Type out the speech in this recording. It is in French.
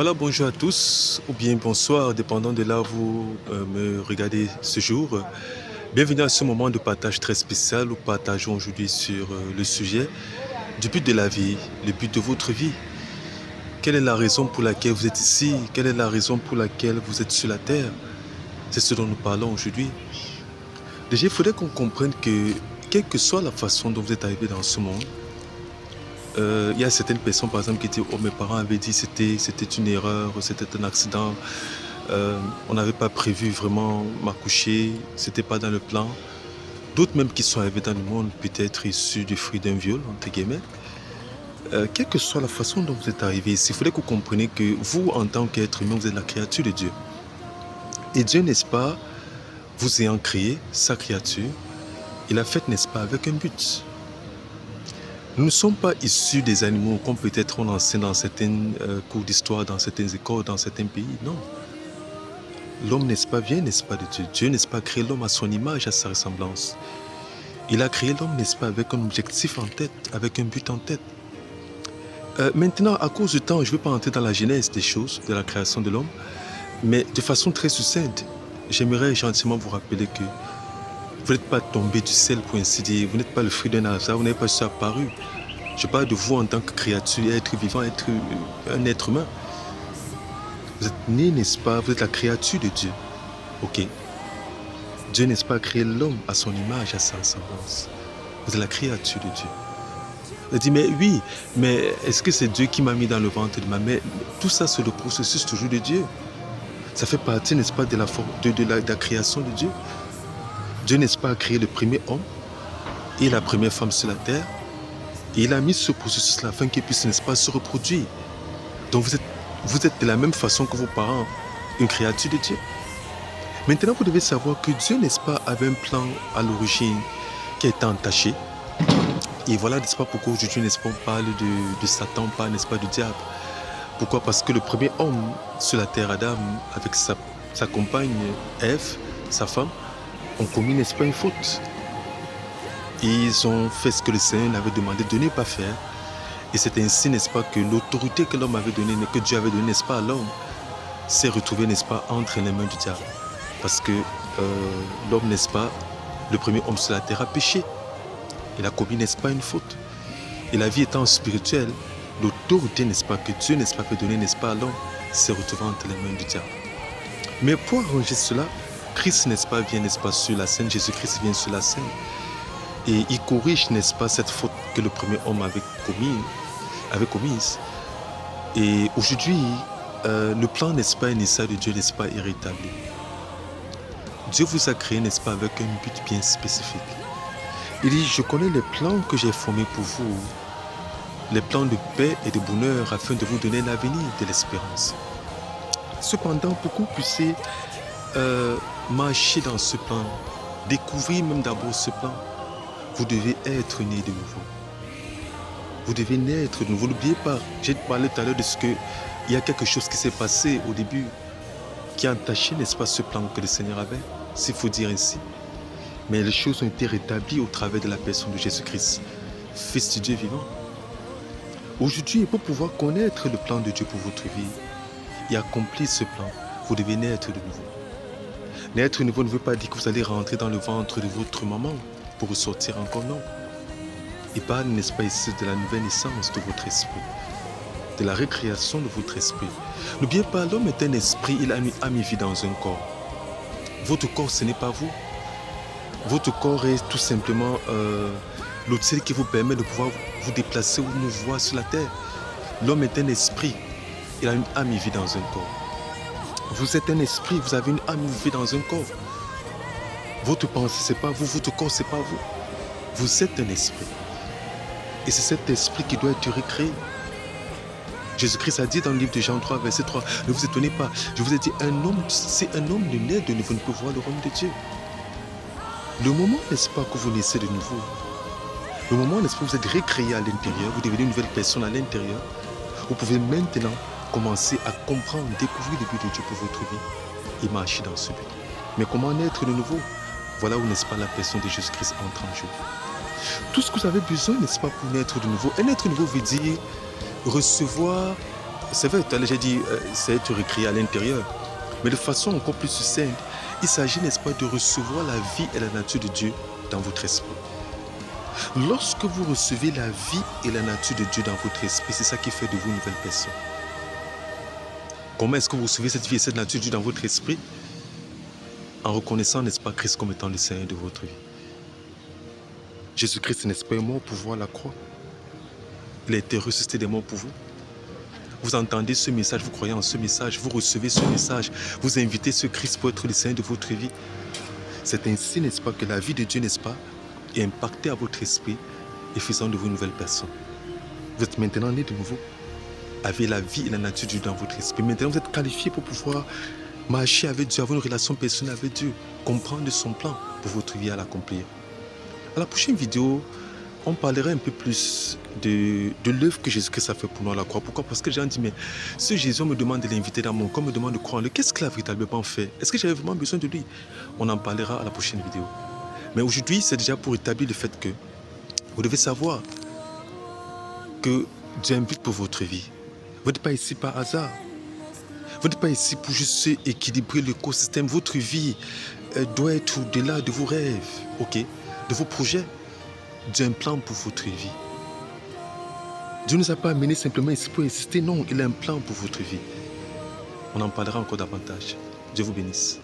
Voilà, bonjour à tous, ou bien bonsoir, dépendant de là où vous me regardez ce jour. Bienvenue à ce moment de partage très spécial où nous partageons aujourd'hui sur le sujet du but de la vie, le but de votre vie. Quelle est la raison pour laquelle vous êtes ici? Quelle est la raison pour laquelle vous êtes sur la terre? C'est ce dont nous parlons aujourd'hui. Déjà, il faudrait qu'on comprenne que, quelle que soit la façon dont vous êtes arrivé dans ce monde, il y a certaines personnes, par exemple, qui disaient, oh, mes parents avaient dit c'était une erreur, c'était un accident, on n'avait pas prévu vraiment m'accoucher, c'était pas dans le plan. D'autres même qui sont arrivés dans le monde, peut-être issus du fruit d'un viol, entre guillemets. Quelle que soit la façon dont vous êtes arrivé ici, il faudrait que vous compreniez que vous, en tant qu'être humain, vous êtes la créature de Dieu. Et Dieu, n'est-ce pas, vous ayant créé, sa créature, il a fait, n'est-ce pas, avec un but. Nous ne sommes pas issus des animaux comme peut-être on enseigne dans certains cours d'histoire, dans certaines écoles, dans certains pays. Non. L'homme, n'est-ce pas, vient, n'est-ce pas, de Dieu. Dieu, n'est-ce pas, créé l'homme à son image, à sa ressemblance. Il a créé l'homme, n'est-ce pas, avec un objectif en tête, avec un but en tête. Maintenant, à cause du temps, je ne vais pas entrer dans la genèse des choses, de la création de l'homme, mais de façon très succincte, j'aimerais gentiment vous rappeler que vous n'êtes pas tombé du ciel, pour ainsi dire. Vous n'êtes pas le fruit d'un hasard, vous n'êtes pas juste apparu. Je parle de vous en tant que créature, être vivant, être un être humain. Vous êtes né, n'est-ce pas? Vous êtes la créature de Dieu. Ok. Dieu, n'est-ce pas, a créé l'homme à son image, à sa ressemblance. Vous êtes la créature de Dieu. Elle dit, mais oui, mais est-ce que c'est Dieu qui m'a mis dans le ventre de ma mère? Tout ça, c'est le processus toujours de Dieu. Ça fait partie, n'est-ce pas, de la création de Dieu. Dieu, n'est-ce pas, a créé le premier homme et la première femme sur la terre. Et il a mis ce processus-là afin qu'il puisse, n'est-ce pas, se reproduire. Donc vous êtes de la même façon que vos parents, une créature de Dieu. Maintenant, vous devez savoir que Dieu, n'est-ce pas, avait un plan à l'origine qui a été entaché. Et voilà, n'est-ce pas, pourquoi aujourd'hui, n'est-ce pas, on parle de Satan, pas, n'est-ce pas, du diable. Pourquoi? Parce que le premier homme sur la terre, Adam, avec sa compagne Ève, sa femme, ont commis, n'est-ce pas, une faute. Et ils ont fait ce que le Seigneur avait demandé de ne pas faire. Et c'est ainsi, n'est-ce pas, que l'autorité que l'homme avait donnée, que Dieu avait donnée, n'est-ce pas, à l'homme, s'est retrouvée, n'est-ce pas, entre les mains du diable. Parce que l'homme, n'est-ce pas, le premier homme sur la terre a péché. Il a commis, n'est-ce pas, une faute. Et la vie étant spirituelle, l'autorité, n'est-ce pas, que Dieu, n'est-ce pas, peut donner, n'est-ce pas, à l'homme, s'est retrouvée entre les mains du diable. Mais pour arranger cela, Christ, n'est-ce pas, vient, n'est-ce pas, sur la scène, Jésus-Christ vient sur la scène. Et il corrige, n'est-ce pas, cette faute que le premier homme avait commise. Et aujourd'hui, le plan, n'est-ce pas, initial de Dieu, n'est-ce pas, est rétabli. Dieu vous a créé, n'est-ce pas, avec un but bien spécifique. Il dit, je connais les plans que j'ai formés pour vous, les plans de paix et de bonheur afin de vous donner l'avenir de l'espérance. Cependant, pour que vous puissiez marcher dans ce plan, découvrir même d'abord ce plan, vous devez être né de nouveau. Vous devez naître de nouveau. N'oubliez pas, j'ai parlé tout à l'heure de ce que il y a quelque chose qui s'est passé au début qui a entaché, n'est-ce pas, ce plan que le Seigneur avait, s'il faut dire ainsi. Mais les choses ont été rétablies au travers de la personne de Jésus-Christ, Fils de Dieu vivant. Aujourd'hui, pour pouvoir connaître le plan de Dieu pour votre vie et accomplir ce plan, vous devez naître de nouveau. Naître de nouveau ne veut pas dire que vous allez rentrer dans le ventre de votre maman pour ressortir encore, non. Il parle, n'est-ce pas, ici de la nouvelle naissance de votre esprit, de la récréation de votre esprit. N'oubliez pas, l'homme est un esprit, il a mis vie dans un corps. Votre corps, ce n'est pas vous. Votre corps est tout simplement l'outil qui vous permet de pouvoir vous déplacer ou nous voir sur la terre. L'homme est un esprit, il a une âme et vie dans un corps. Vous êtes un esprit, vous avez une âme et vous vivez dans un corps. Votre pensée, ce n'est pas vous, votre corps, ce n'est pas vous. Vous êtes un esprit. Et c'est cet esprit qui doit être recréé. Jésus-Christ a dit dans le livre de Jean 3, verset 3, ne vous étonnez pas, je vous ai dit, si un homme ne naît de nouveau, ne peut voir le royaume de Dieu. Le moment, n'est-ce pas, que vous naissez de nouveau, le moment, n'est-ce pas, vous êtes recréé à l'intérieur, vous devenez une nouvelle personne à l'intérieur, vous pouvez maintenant commencer à comprendre, découvrir le but de Dieu pour votre vie et marcher dans ce but. Mais comment naître de nouveau? Voilà où, n'est-ce pas, la personne de Jésus-Christ entre en jeu. Tout ce que vous avez besoin, n'est-ce pas, pour naître de nouveau. Et naître de nouveau veut dire recevoir C'est vrai, tout à l'heure j'ai dit, c'est être recréé à l'intérieur. Mais de façon encore plus succincte, il s'agit, n'est-ce pas, de recevoir la vie et la nature de Dieu dans votre esprit. Lorsque vous recevez la vie et la nature de Dieu dans votre esprit, c'est ça qui fait de vous une nouvelle personne. Comment est-ce que vous recevez cette vie et cette nature de Dieu dans votre esprit? En reconnaissant, n'est-ce pas, Christ comme étant le Seigneur de votre vie. Jésus-Christ, n'est-ce pas, est mort pour voir la croix. Il a été ressuscité des morts pour vous. Vous entendez ce message, vous croyez en ce message, vous recevez ce message, vous invitez ce Christ pour être le Seigneur de votre vie. C'est ainsi, n'est-ce pas, que la vie de Dieu, n'est-ce pas, est impactée à votre esprit et faisant de vous une nouvelle personne. Vous êtes maintenant né de nouveau, avez la vie et la nature de Dieu dans votre esprit. Maintenant, vous êtes qualifié pour pouvoir marcher avec Dieu, avoir une relation personnelle avec Dieu, comprendre son plan pour votre vie à l'accomplir. À la prochaine vidéo, on parlera un peu plus de l'œuvre que Jésus-Christ a fait pour nous à la croix. Pourquoi? Parce que les gens disent, mais ce Jésus, on me demande de l'inviter dans mon corps, on me demande de croire en lui. Qu'est-ce qu'il a véritablement fait? Est-ce que j'avais vraiment besoin de lui? On en parlera à la prochaine vidéo. Mais aujourd'hui, c'est déjà pour établir le fait que vous devez savoir que Dieu invite pour votre vie. Vous n'êtes pas ici par hasard. Vous n'êtes pas ici pour juste équilibrer l'écosystème. Votre vie doit être au-delà de vos rêves, ok, de vos projets. Dieu a un plan pour votre vie. Dieu ne nous a pas amenés simplement ici pour exister. Non, il a un plan pour votre vie. On en parlera encore davantage. Dieu vous bénisse.